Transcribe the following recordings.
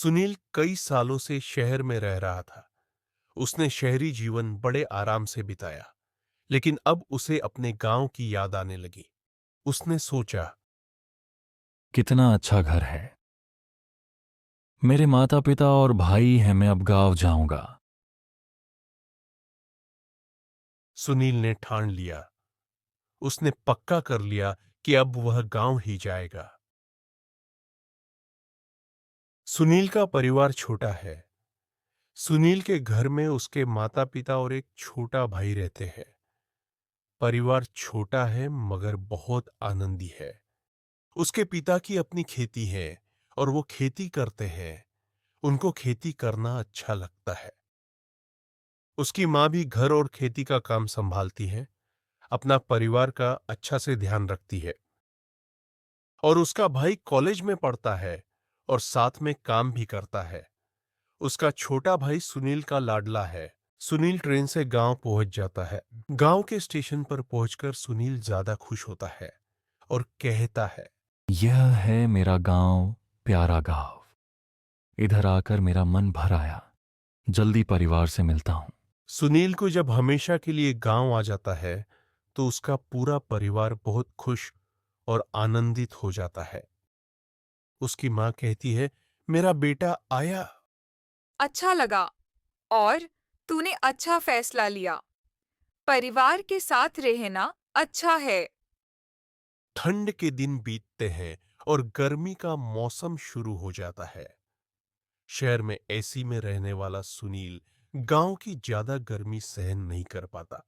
सुनील कई सालों से शहर में रह रहा था। उसने शहरी जीवन बड़े आराम से बिताया, लेकिन अब उसे अपने गांव की याद आने लगी। उसने सोचा, कितना अच्छा घर है। मेरे माता पिता और भाई हैं। मैं अब गांव जाऊंगा। सुनील ने ठान लिया। उसने पक्का कर लिया कि अब वह गांव ही जाएगा। सुनील का परिवार छोटा है। सुनील के घर में उसके माता पिता और एक छोटा भाई रहते हैं। परिवार छोटा है मगर बहुत आनंदी है। उसके पिता की अपनी खेती है और वो खेती करते हैं। उनको खेती करना अच्छा लगता है। उसकी माँ भी घर और खेती का काम संभालती है, अपना परिवार का अच्छा से ध्यान रखती है। और उसका भाई कॉलेज में पढ़ता है और साथ में काम भी करता है। उसका छोटा भाई सुनील का लाडला है। सुनील ट्रेन से गांव पहुंच जाता है। गांव के स्टेशन पर पहुंचकर सुनील ज्यादा खुश होता है और कहता है, यह है मेरा गांव, प्यारा गांव। इधर आकर मेरा मन भर आया। जल्दी परिवार से मिलता हूं। सुनील को जब हमेशा के लिए गांव आ जाता है तो उसका पूरा परिवार बहुत खुश और आनंदित हो जाता है। उसकी माँ कहती है, मेरा बेटा आया। अच्छा लगा। और तूने अच्छा फैसला लिया। परिवार के साथ रहना अच्छा है। ठंड के दिन बीतते हैं और गर्मी का मौसम शुरू हो जाता है। शहर में एसी में रहने वाला सुनील गांव की ज्यादा गर्मी सहन नहीं कर पाता।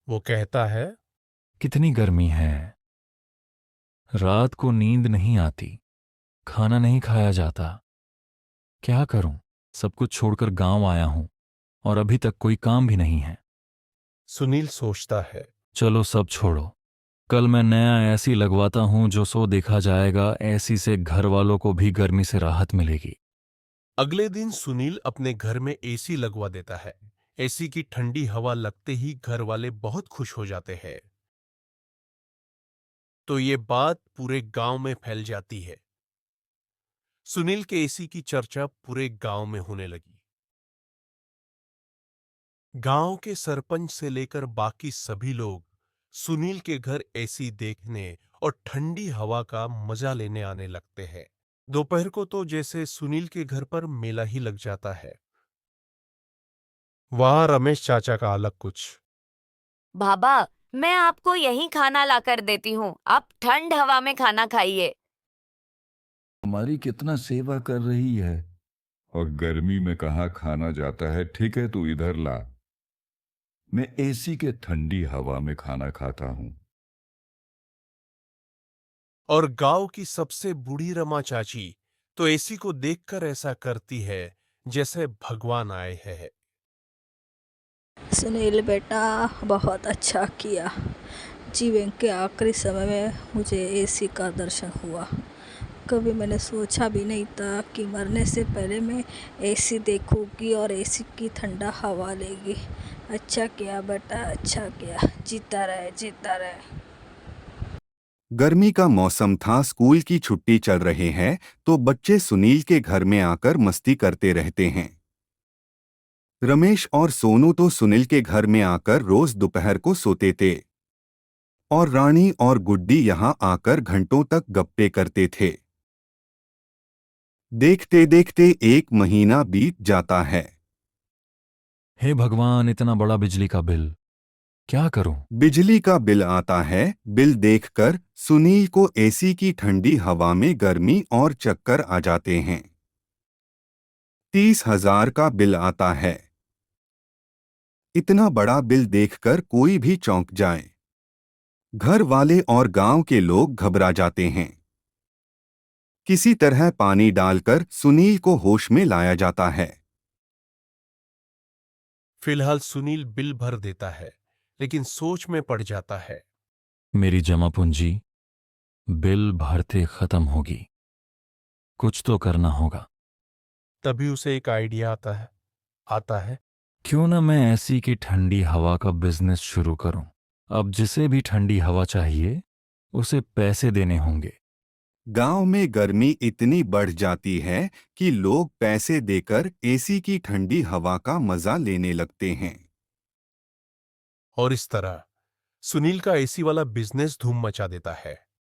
वो कहता है, कितनी गर्मी है। रात को नींद नहीं आती। खाना नहीं खाया जाता। क्या करूं। सब कुछ छोड़कर गांव आया हूं और अभी तक कोई काम भी नहीं है। सुनील सोचता है। चलो सब छोड़ो। कल मैं नया एसी लगवाता हूं, जो सो देखा जाएगा। एसी से घर वालों को भी गर्मी से राहत मिलेगी। अगले दिन सुनील अपने घर में एसी लगवा देता है। एसी की ठंडी हवा लगते ही घर वाले बहुत खुश हो जाते हैं। तो ये बात पूरे गांव में फैल जाती है। सुनील के एसी की चर्चा पूरे गांव में होने लगी। गांव के सरपंच से लेकर बाकी सभी लोग सुनील के घर एसी देखने और ठंडी हवा का मजा लेने आने लगते हैं। दोपहर को तो जैसे सुनील के घर पर मेला ही लग जाता है। वहां रमेश चाचा का अलग कुछ। बाबा, मैं आपको यहीं खाना लाकर देती हूँ। आप ठंड हवा में खाना खाइए। हमारी कितना सेवा कर रही है। और गर्मी में कहाँ खाना जाता है। ठीक है, तू इधर ला। मैं एसी के ठंडी हवा में खाना खाता हूँ। और गांव की सबसे बूढ़ी रमा चाची तो एसी को देखकर ऐसा करती है जैसे भगवान आए हैं। सुनील बेटा, बहुत अच्छा किया। जीवन के आखिरी समय में मुझे एसी का दर्शन हुआ। कभी मैंने सोचा भी नहीं था कि मरने से पहले मैं एसी देखूंगी और एसी की ठंडा हवा लेगी। अच्छा किया बेटा, अच्छा किया। जीता रहे, जीता रहे। गर्मी का मौसम था, स्कूल की छुट्टी चल रहे हैं, तो बच्चे सुनील के घर में आकर मस्ती करते रहते हैं। रमेश और सोनू तो सुनील के घर में आकर रोज दोपहर को सोते थे और रानी और गुड्डी यहाँ आकर घंटों तक गप्पे करते थे। देखते देखते एक महीना बीत जाता है। हे भगवान, इतना बड़ा बिजली का बिल। क्या करूं। बिजली का बिल आता है। बिल देखकर सुनील को एसी की ठंडी हवा में गर्मी और चक्कर आ जाते हैं। 30,000 का बिल आता है। इतना बड़ा बिल देखकर कोई भी चौंक जाए। घर वाले और गांव के लोग घबरा जाते हैं। किसी तरह पानी डालकर सुनील को होश में लाया जाता है। फिलहाल सुनील बिल भर देता है, लेकिन सोच में पड़ जाता है। मेरी जमा पूंजी बिल भरते खत्म होगी। कुछ तो करना होगा। तभी उसे एक आइडिया आता है। क्यों ना मैं एसी की ठंडी हवा का बिजनेस शुरू करूं। अब जिसे भी ठंडी हवा चाहिए उसे पैसे देने होंगे। गांव में गर्मी इतनी बढ़ जाती है कि लोग पैसे देकर एसी की ठंडी हवा का मजा लेने लगते हैं। और इस तरह सुनील का एसी वाला बिजनेस धूम मचा देता है।